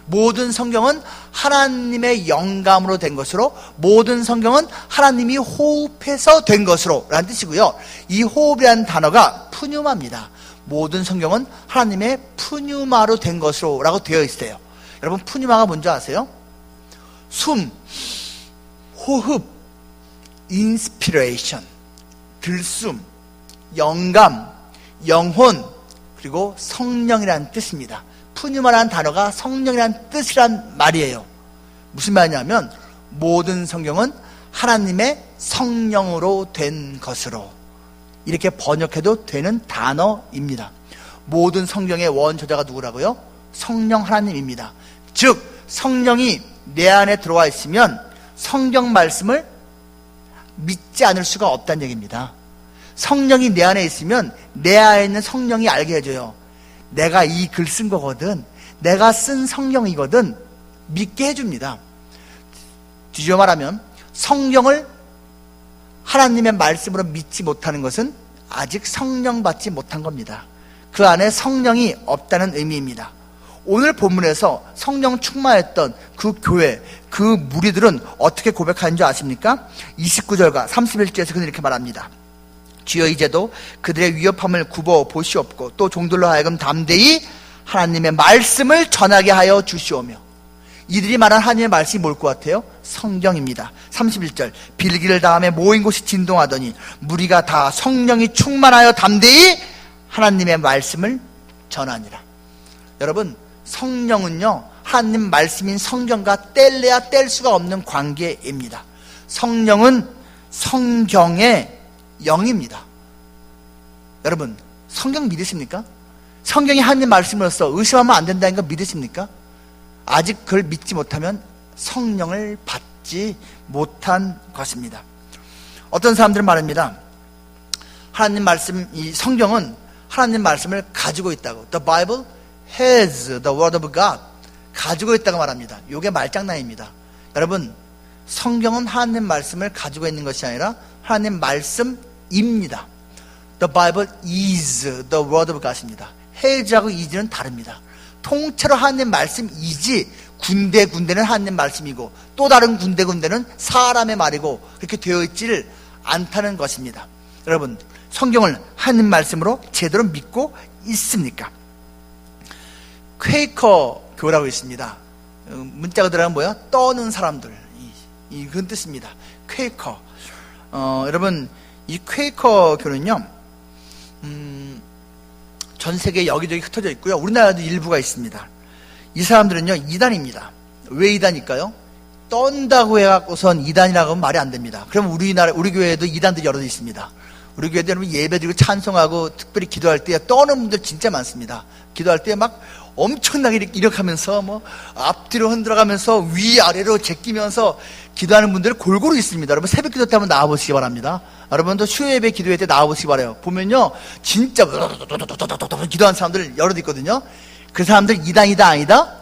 모든 성경은 하나님의 영감으로 된 것으로, 모든 성경은 하나님이 호흡해서 된 것으로 라는 뜻이고요. 이 호흡이라는 단어가 푸뉴마입니다. 모든 성경은 하나님의 푸뉴마로 된 것으로 라고 되어 있어요. 여러분, 푸뉴마가 뭔지 아세요? 숨, 호흡, 인스피레이션, 들숨, 영감, 영혼, 그리고 성령이라는 뜻입니다. 푸뉴마라는 단어가 성령이라는 뜻이란 말이에요. 무슨 말이냐면 모든 성경은 하나님의 성령으로 된 것으로, 이렇게 번역해도 되는 단어입니다. 모든 성경의 원저자가 누구라고요? 성령 하나님입니다. 즉 성령이 내 안에 들어와 있으면 성경 말씀을 믿지 않을 수가 없다는 얘기입니다. 성령이 내 안에 있으면 내 안에 있는 성령이 알게 해줘요. 내가 이 글 쓴 거거든, 내가 쓴 성경이거든, 믿게 해줍니다. 뒤집어 말하면 성경을 하나님의 말씀으로 믿지 못하는 것은 아직 성령 받지 못한 겁니다. 그 안에 성령이 없다는 의미입니다. 오늘 본문에서 성령 충만했던 그 교회, 그 무리들은 어떻게 고백하는 줄 아십니까? 29절과 31절에서 그는 이렇게 말합니다. 주여 이제도 그들의 위협함을 굽어 보시옵고 또 종들로 하여금 담대히 하나님의 말씀을 전하게 하여 주시오며. 이들이 말한 하나님의 말씀이 뭘 것 같아요? 성경입니다. 31절 빌기를 다음에 모인 곳이 진동하더니 무리가 다 성령이 충만하여 담대히 하나님의 말씀을 전하니라. 여러분, 성령은요 하나님 말씀인 성경과 뗄래야 뗄 수가 없는 관계입니다. 성령은 성경의 영입니다. 여러분, 성경 믿으십니까? 성경이 하나님 말씀으로서 의심하면 안 된다는 거 믿으십니까? 아직 그걸 믿지 못하면 성령을 받지 못한 것입니다. 어떤 사람들은 말합니다. 하나님 말씀, 이 성경은 하나님 말씀을 가지고 있다고. The Bible has the word of God. 가지고 있다고 말합니다. 이게 말장난입니다. 여러분, 성경은 하나님 말씀을 가지고 있는 것이 아니라 하나님 말씀입니다. The Bible is the word of God입니다. has하고 is는 다릅니다. 통째로 하나님 말씀이지 군데군데는 하나님 말씀이고 또 다른 군데군데는 사람의 말이고 그렇게 되어 있지를 않다는 것입니다. 여러분, 성경을 하나님 말씀으로 제대로 믿고 있습니까? 퀘이커 교라고 있습니다. 문자가 들어가면 뭐야? 떠는 사람들, 이건 뜻입니다. 퀘이커. 여러분, 이 퀘이커 교는요 전 세계 여기저기 흩어져 있고요, 우리나라도 일부가 있습니다. 이 사람들은요 이단입니다. 왜 이단일까요? 떤다고 해갖고선 이단이라고 하면 말이 안 됩니다. 그럼 우리 교회에도 이단들이 여러 있습니다. 우리 교회도 여러분 예배드리고 찬송하고 특별히 기도할 때 떠는 분들 진짜 많습니다. 기도할 때 막 엄청나게 이렇게 하면서 뭐 앞뒤로 흔들어가면서 위아래로 제끼면서 기도하는 분들 골고루 있습니다. 여러분 새벽 기도 때 한번 나와보시기 바랍니다. 여러분도 수요예배 기도회 때 나와보시기 바라요. 보면요 진짜 기도하는 사람들 여러 있거든요. 그 사람들 이단이다 아니다?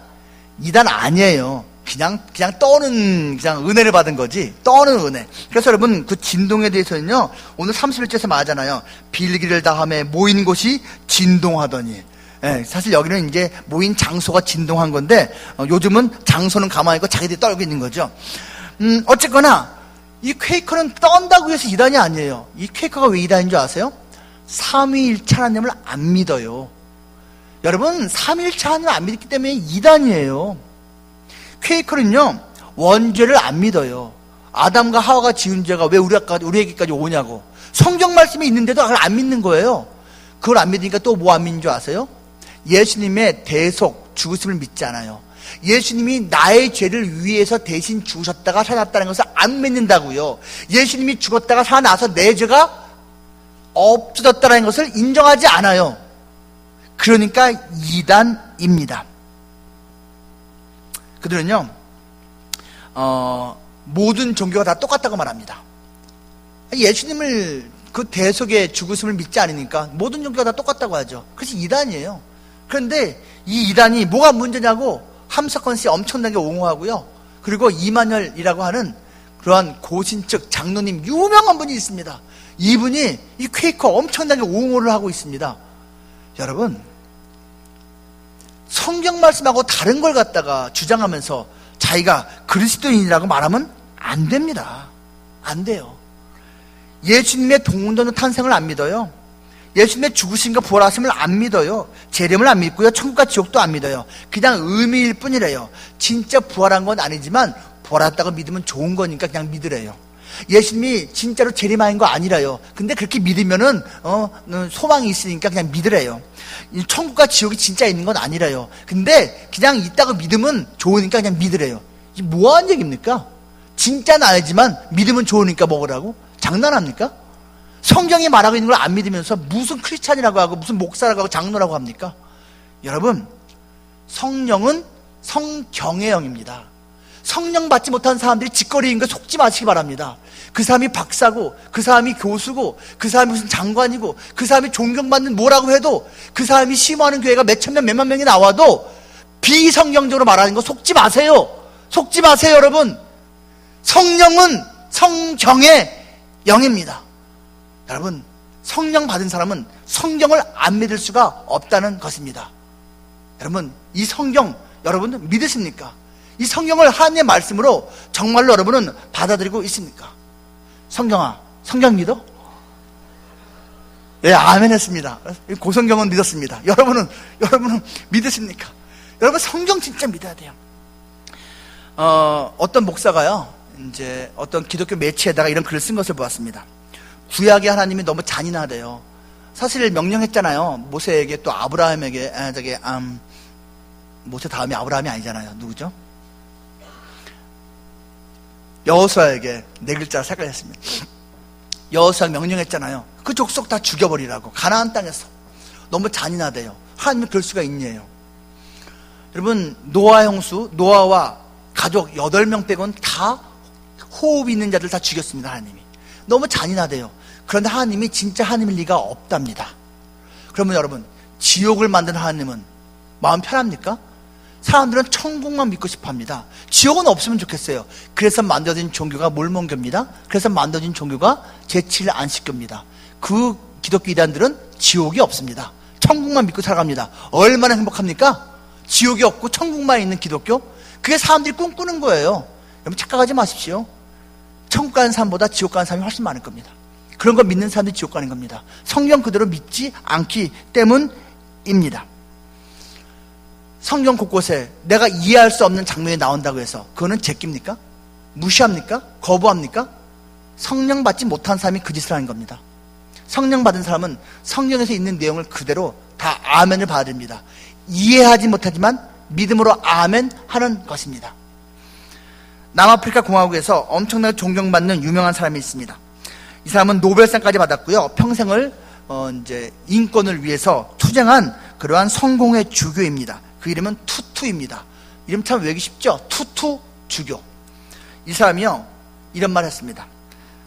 이단 아니에요. 그냥 떠는 그냥 은혜를 받은 거지. 떠는 은혜. 그래서 여러분 그 진동에 대해서는요 오늘 31절에서 말하잖아요. 빌기를 다함에 모인 곳이 진동하더니. 예, 사실 여기는 이제 모인 장소가 진동한 건데 요즘은 장소는 가만히 있고 자기들이 떨고 있는 거죠. 어쨌거나 이 퀘이커는 떤다고 해서 이단이 아니에요. 이 퀘이커가 왜 이단인 줄 아세요? 삼위일체 하나님을 안 믿어요. 여러분 삼위일체 하나님을 안 믿기 때문에 이단이에요. 퀘이커는요 원죄를 안 믿어요. 아담과 하와가 지은 죄가 왜 우리에게까지 오냐고. 성경 말씀이 있는데도 그걸 안 믿는 거예요. 그걸 안 믿으니까 또 뭐 안 믿는 줄 아세요? 예수님의 대속 죽으심을 믿지 않아요. 예수님이 나의 죄를 위해서 대신 죽으셨다가 살아났다는 것을 안 믿는다고요. 예수님이 죽었다가 살아나서 내 죄가 없어졌다는 것을 인정하지 않아요. 그러니까 이단입니다. 그들은요 모든 종교가 다 똑같다고 말합니다. 예수님을 그 대속의 죽으심을 믿지 않으니까 모든 종교가 다 똑같다고 하죠. 그래서 이단이에요. 그런데 이 이단이 뭐가 문제냐고 함석헌 씨 엄청나게 옹호하고요. 그리고 이만열이라고 하는 그러한 고신측 장로님 유명한 분이 있습니다. 이분이 이 퀘이커 엄청나게 옹호를 하고 있습니다. 여러분 성경 말씀하고 다른 걸 갖다가 주장하면서 자기가 그리스도인이라고 말하면 안 됩니다. 안 돼요. 예수님의 동문도는 탄생을 안 믿어요. 예수님의 죽으심과 부활하심을 안 믿어요. 재림을 안 믿고요. 천국과 지옥도 안 믿어요. 그냥 의미일 뿐이래요. 진짜 부활한 건 아니지만 부활했다고 믿으면 좋은 거니까 그냥 믿으래요. 예수님이 진짜로 재림하신 거 아니라요. 근데 그렇게 믿으면은 소망이 있으니까 그냥 믿으래요. 천국과 지옥이 진짜 있는 건 아니라요. 근데 그냥 있다고 믿으면 좋으니까 그냥 믿으래요. 이게 뭐하는 얘기입니까? 진짜는 아니지만 믿으면 좋으니까 먹으라고? 장난합니까? 성경이 말하고 있는 걸 안 믿으면서 무슨 크리스찬이라고 하고 무슨 목사라고 하고 장로라고 합니까? 여러분 성령은 성경의 영입니다. 성령 받지 못한 사람들이 짓거리인 거 속지 마시기 바랍니다. 그 사람이 박사고 그 사람이 교수고 그 사람이 무슨 장관이고 그 사람이 존경받는 뭐라고 해도 그 사람이 심호하는 교회가 몇천 명 몇만 명이 나와도 비성경적으로 말하는 거 속지 마세요. 속지 마세요. 여러분 성령은 성경의 영입니다. 여러분, 성령 받은 사람은 성경을 안 믿을 수가 없다는 것입니다. 여러분, 이 성경 여러분 믿으십니까? 이 성경을 하나님의 말씀으로 정말로 여러분은 받아들이고 있습니까? 성경아, 성경 믿어? 예, 아멘 했습니다. 고성경은 믿었습니다. 여러분은 믿으십니까? 여러분, 성경 진짜 믿어야 돼요. 어떤 목사가요, 이제 어떤 기독교 매체에다가 이런 글을 쓴 것을 보았습니다. 구약의 하나님이 너무 잔인하대요. 사실 명령했잖아요. 모세에게, 또 아브라함에게, 모세 다음에 아브라함이 아니잖아요. 누구죠? 여호수아에게 네 글자 헷갈렸습니다. 여호수아 명령했잖아요. 그 족속 다 죽여버리라고. 가나안 땅에서. 너무 잔인하대요. 하나님이 그럴 수가 있냐요. 여러분, 노아 형수, 노아와 가족 8명 빼고는 다 호흡이 있는 자들 다 죽였습니다. 하나님이. 너무 잔인하대요. 그런데 하나님이 진짜 하나님일 리가 없답니다. 그러면 여러분, 지옥을 만든 하나님은 마음 편합니까? 사람들은 천국만 믿고 싶어 합니다. 지옥은 없으면 좋겠어요. 그래서 만들어진 종교가 몰몬교입니다. 그래서 만들어진 종교가 제7 안식교입니다. 그 기독교 이단들은 지옥이 없습니다. 천국만 믿고 살아갑니다. 얼마나 행복합니까? 지옥이 없고 천국만 있는 기독교? 그게 사람들이 꿈꾸는 거예요. 여러분, 착각하지 마십시오. 천국 가는 사람보다 지옥 가는 사람이 훨씬 많을 겁니다. 그런 거 믿는 사람들이 지옥 가는 겁니다. 성경 그대로 믿지 않기 때문입니다. 성경 곳곳에 내가 이해할 수 없는 장면이 나온다고 해서 그거는 제낍니까? 무시합니까? 거부합니까? 성령 받지 못한 사람이 그 짓을 하는 겁니다. 성령 받은 사람은 성경에서 있는 내용을 그대로 다 아멘을 받아들입니다. 이해하지 못하지만 믿음으로 아멘 하는 것입니다. 남아프리카 공화국에서 엄청나게 존경받는 유명한 사람이 있습니다. 이 사람은 노벨상까지 받았고요. 평생을 이제 인권을 위해서 투쟁한 그러한 성공의 주교입니다. 그 이름은 투투입니다. 이름 참 외우기 쉽죠? 투투 주교. 이 사람이요, 이런 말을 했습니다.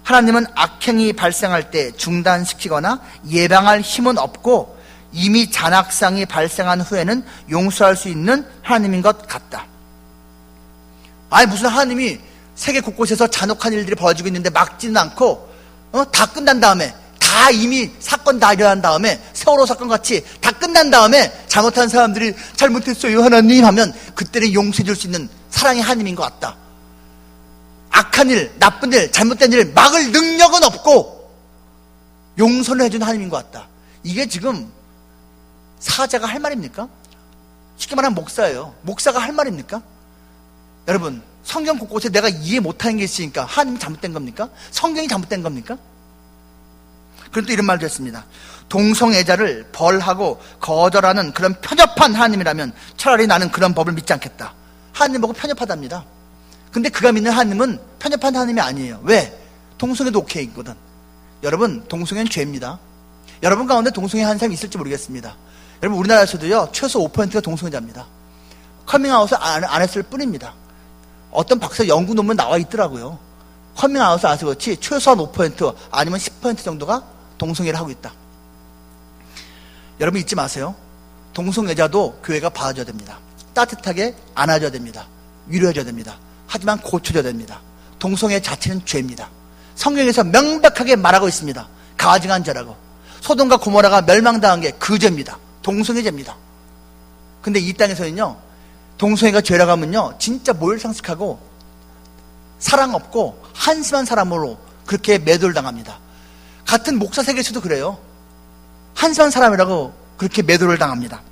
하나님은 악행이 발생할 때 중단시키거나 예방할 힘은 없고 이미 잔악상이 발생한 후에는 용서할 수 있는 하나님인 것 같다. 아니, 무슨 하나님이 세계 곳곳에서 잔혹한 일들이 벌어지고 있는데 막지는 않고 다 끝난 다음에, 다 이미 사건 다 일어난 다음에, 세월호 사건 같이 다 끝난 다음에 잘못한 사람들이 잘못했어요 하나님 하면 그때는 용서해 줄 수 있는 사랑의 하나님인 것 같다. 악한 일, 나쁜 일, 잘못된 일을 막을 능력은 없고 용서를 해주는 하나님인 것 같다. 이게 지금 사자가 할 말입니까? 쉽게 말하면 목사예요. 목사가 할 말입니까? 여러분, 성경 곳곳에 내가 이해 못하는 게 있으니까 하나님이 잘못된 겁니까? 성경이 잘못된 겁니까? 그런데 또 이런 말도 했습니다. 동성애자를 벌하고 거절하는 그런 편협한 하나님이라면 차라리 나는 그런 법을 믿지 않겠다. 하나님 보고 편협하답니다. 근데 그가 믿는 하나님은 편협한 하나님이 아니에요. 왜? 동성애도 오케이거든. 여러분, 동성애는 죄입니다. 여러분 가운데 동성애 한 사람이 있을지 모르겠습니다. 여러분, 우리나라에서도요, 최소 5%가 동성애자입니다. 커밍아웃을 안 했을 뿐입니다. 어떤 박사 연구 논문 나와 있더라고요. 커밍아웃을 안 해서 그렇지 최소한 5% 아니면 10% 정도가 동성애를 하고 있다. 여러분, 잊지 마세요. 동성애자도 교회가 봐줘야 됩니다. 따뜻하게 안아줘야 됩니다. 위로해줘야 됩니다. 하지만 고쳐줘야 됩니다. 동성애 자체는 죄입니다. 성경에서 명백하게 말하고 있습니다. 가증한 죄라고. 소돔과 고모라가 멸망당한 게 그 죄입니다. 동성애죄입니다. 근데 이 땅에서는요, 동성애가 죄라고 하면요, 진짜 모욕상식하고 사랑 없고 한심한 사람으로 그렇게 매도를 당합니다. 같은 목사 세계에서도 그래요. 한심한 사람이라고 그렇게 매도를 당합니다.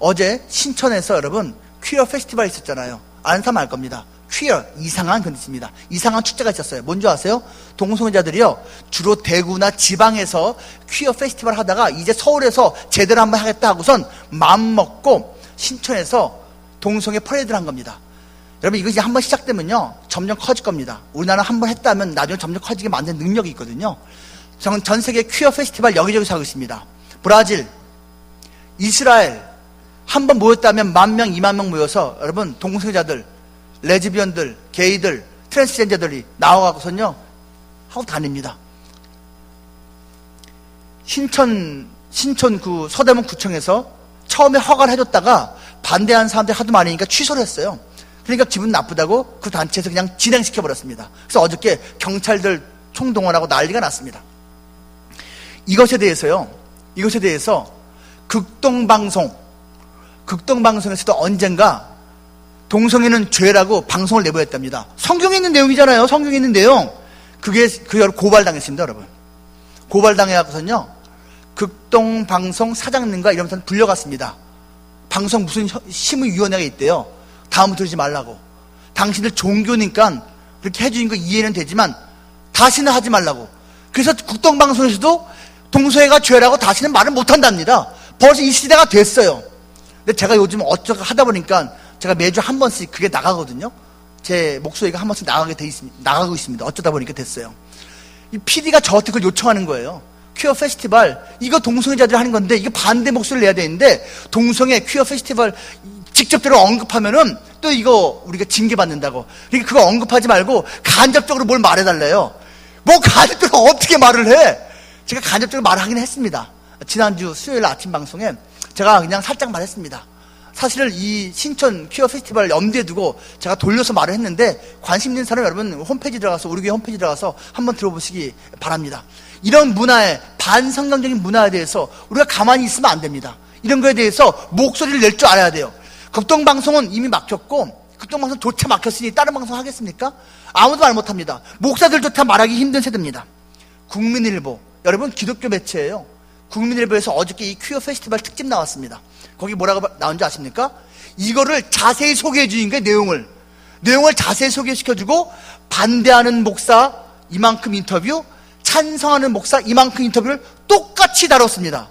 어제 신천에서 여러분 퀴어 페스티벌 있었잖아요. 아는 사람 알 겁니다. 퀴어, 이상한 건 있습니다. 이상한 축제가 있었어요. 뭔지 아세요? 동성애자들이요, 주로 대구나 지방에서 퀴어 페스티벌 하다가 이제 서울에서 제대로 한번 하겠다 하고선 마음 먹고 신천에서 동성애 퍼레이드를 한 겁니다. 여러분, 이것이 한번 시작되면요, 점점 커질 겁니다. 우리나라는 한번 했다면 나중에 점점 커지게 만드는 능력이 있거든요. 전 세계 퀴어 페스티벌 여기저기서 하고 있습니다. 브라질, 이스라엘, 한번 모였다면 10,000명, 20,000명 모여서 여러분, 동성애자들, 레즈비언들, 게이들, 트랜스젠더들이 나와가고선요, 하고 다닙니다. 신천 그 서대문 구청에서 처음에 허가를 해줬다가 반대하는 사람들이 하도 많으니까 취소를 했어요. 그러니까 기분 나쁘다고 그 단체에서 그냥 진행시켜버렸습니다. 그래서 어저께 경찰들 총동원하고 난리가 났습니다. 이것에 대해서 극동방송에서도 언젠가 동성애는 죄라고 방송을 내보냈답니다. 성경에 있는 내용이잖아요. 성경에 있는 내용. 그게 고발당했습니다, 여러분. 고발당해갖고서는요, 극동방송 사장님과 이러면서 불려갔습니다. 방송 무슨 심의위원회가 있대요. 다음부터 그러지 말라고. 당신들 종교니까 그렇게 해주는 거 이해는 되지만 다시는 하지 말라고. 그래서 국동방송에서도 동성애가 죄라고 다시는 말을 못한답니다. 벌써 이 시대가 됐어요. 근데 제가 요즘 어쩌고 하다 보니까 제가 매주 한 번씩 그게 나가거든요. 제 목소리가 한 번씩 나가고 있습니다. 어쩌다 보니까 됐어요. 이 PD가 저한테 그걸 요청하는 거예요. 퀴어 페스티벌, 이거 동성애자들이 하는 건데 이거 반대 목소리를 내야 되는데 동성애 퀴어 페스티벌 직접적으로 언급하면은 또 이거 우리가 징계받는다고. 그러니까 그거 언급하지 말고 간접적으로 뭘 말해달래요. 뭐 간접적으로 어떻게 말을 해? 제가 간접적으로 말을 하긴 했습니다. 지난주 수요일 아침 방송에 제가 그냥 살짝 말했습니다. 사실은 이 신촌 퀴어 페스티벌 염두에 두고 제가 돌려서 말을 했는데 관심 있는 사람 여러분 홈페이지 들어가서 우리 교회 홈페이지 들어가서 한번 들어보시기 바랍니다. 이런 문화에 반성경적인 문화에 대해서 우리가 가만히 있으면 안 됩니다. 이런 거에 대해서 목소리를 낼 줄 알아야 돼요. 극동방송은 이미 막혔고 극동방송조차 막혔으니 다른 방송 하겠습니까? 아무도 말 못합니다. 목사들조차 말하기 힘든 세대입니다. 국민일보, 여러분 기독교 매체예요. 국민일보에서 어저께 이 퀴어 페스티벌 특집 나왔습니다. 거기 뭐라고 나온지 아십니까? 이거를 자세히 소개해 주는 게 내용을 자세히 소개시켜주고 반대하는 목사 이만큼 인터뷰, 찬성하는 목사 이만큼 인터뷰를 똑같이 다뤘습니다.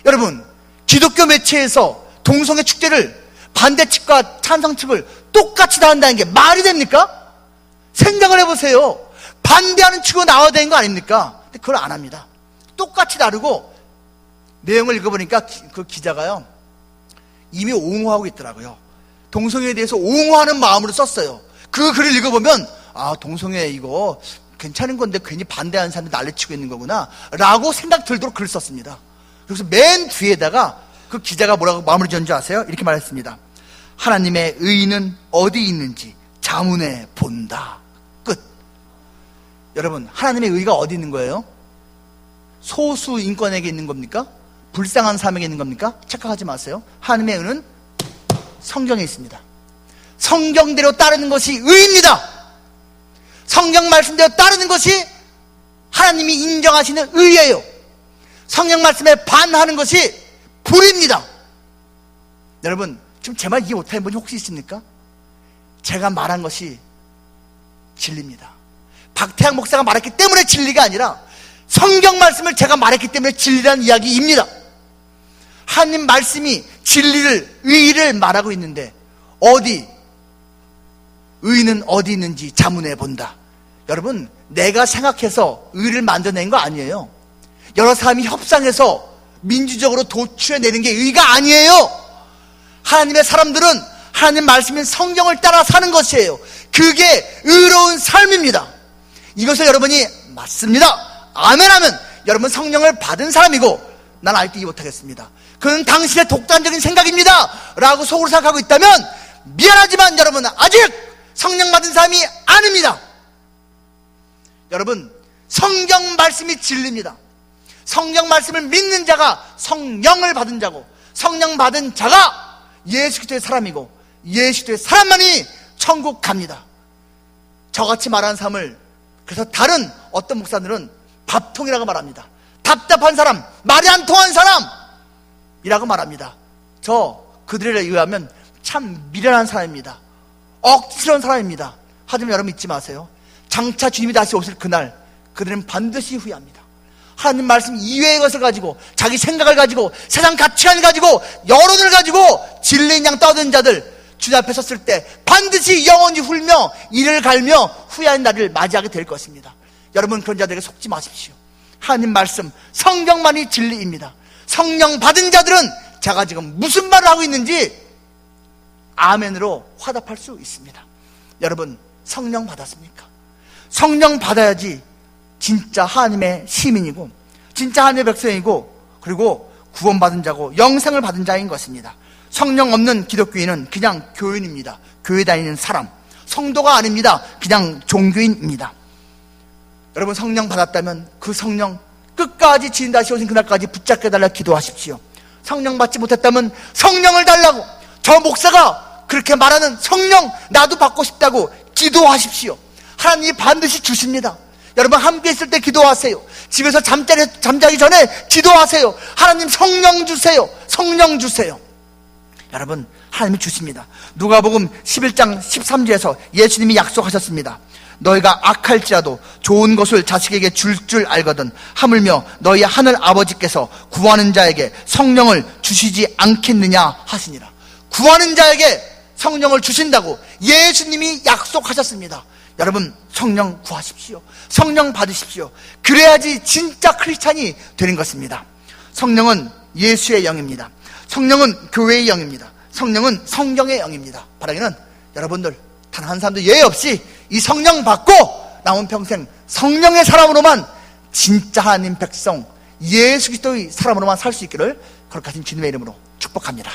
여러분 기독교 매체에서 동성애 축제를 반대 측과 찬성 측을 똑같이 다룬다는 게 말이 됩니까? 생각을 해보세요. 반대하는 측으로 나와야 되는 거 아닙니까? 근데 그걸 안 합니다. 똑같이 다루고 내용을 읽어보니까 그 기자가요 이미 옹호하고 있더라고요. 동성애에 대해서 옹호하는 마음으로 썼어요. 그 글을 읽어보면 아 동성애 이거 괜찮은 건데 괜히 반대하는 사람들 난리치고 있는 거구나 라고 생각 들도록 글을 썼습니다. 그래서 맨 뒤에다가 그 기자가 뭐라고 마무리 지었는지 아세요? 이렇게 말했습니다. 하나님의 의는 어디 있는지 자문해 본다. 끝. 여러분 하나님의 의가 어디 있는 거예요? 소수 인권에게 있는 겁니까? 불쌍한 사람에게 있는 겁니까? 착각하지 마세요. 하나님의 의는 성경에 있습니다. 성경대로 따르는 것이 의입니다. 성경 말씀대로 따르는 것이 하나님이 인정하시는 의예요. 성경 말씀에 반하는 것이 불입니다. 여러분 지금 제 말 이해 못하는 분이 혹시 있습니까? 제가 말한 것이 진리입니다. 박태양 목사가 말했기 때문에 진리가 아니라 성경 말씀을 제가 말했기 때문에 진리라는 이야기입니다. 하나님 말씀이 진리를, 의를 말하고 있는데 의는 어디 있는지 자문해 본다. 여러분 내가 생각해서 의를 만들어낸 거 아니에요. 여러 사람이 협상해서 민주적으로 도출해내는 게 의가 아니에요. 하나님의 사람들은 하나님 말씀인 성경을 따라 사는 것이에요. 그게 의로운 삶입니다. 이것을 여러분이 맞습니다, 아멘 하면 여러분 성령을 받은 사람이고 난 아직도 이해 못하겠습니다, 그건 당신의 독단적인 생각입니다 라고 속으로 생각하고 있다면 미안하지만 여러분은 아직 성령 받은 사람이 아닙니다. 여러분 성경 말씀이 진리입니다. 성경 말씀을 믿는 자가 성령을 받은 자고 성령 받은 자가 예수 그리스도의 사람이고 예수 그리스도의 사람만이 천국 갑니다. 저같이 말하는 사람을 그래서 다른 어떤 목사들은 밥통이라고 말합니다. 답답한 사람, 말이 안 통한 사람이라고 말합니다. 저 그들에 의하면 참 미련한 사람입니다. 억지스러운 사람입니다. 하지만 여러분 잊지 마세요. 장차 주님이 다시 오실 그날 그들은 반드시 후회합니다. 하나님 말씀 이외의 것을 가지고 자기 생각을 가지고 세상 가치관을 가지고 여론을 가지고 진리인 양 떠드는 자들 주님 앞에 섰을 때 반드시 영원히 울며 이를 갈며 후회하는 날을 맞이하게 될 것입니다. 여러분 그런 자들에게 속지 마십시오. 하나님 말씀 성경만이 진리입니다. 성령 받은 자들은 제가 지금 무슨 말을 하고 있는지 아멘으로 화답할 수 있습니다. 여러분 성령 받았습니까? 성령 받아야지 진짜 하나님의 시민이고 진짜 하나님의 백성이고 그리고 구원받은 자고 영생을 받은 자인 것입니다. 성령 없는 기독교인은 그냥 교인입니다. 교회 다니는 사람, 성도가 아닙니다. 그냥 종교인입니다. 여러분 성령 받았다면 그 성령 끝까지 지인 다시 오신 그날까지 붙잡게 달라 기도하십시오. 성령 받지 못했다면 성령을 달라고, 저 목사가 그렇게 말하는 성령 나도 받고 싶다고 기도하십시오. 하나님이 반드시 주십니다. 여러분 함께 있을 때 기도하세요. 집에서 잠자기 전에 기도하세요. 하나님 성령 주세요. 성령 주세요. 여러분 하나님이 주십니다. 누가복음 11장 13절에서 예수님이 약속하셨습니다. 너희가 악할지라도 좋은 것을 자식에게 줄 알거든 하물며 너희 하늘 아버지께서 구하는 자에게 성령을 주시지 않겠느냐 하시니라. 구하는 자에게 성령을 주신다고 예수님이 약속하셨습니다. 여러분 성령 구하십시오. 성령 받으십시오. 그래야지 진짜 크리스찬이 되는 것입니다. 성령은 예수의 영입니다. 성령은 교회의 영입니다. 성령은 성경의 영입니다. 바라기는 여러분들 단 한 사람도 예외 없이 이 성령 받고 남은 평생 성령의 사람으로만 진짜 하나님 백성 예수 그리스도의 사람으로만 살 수 있기를 거룩하신 주님의 이름으로 축복합니다.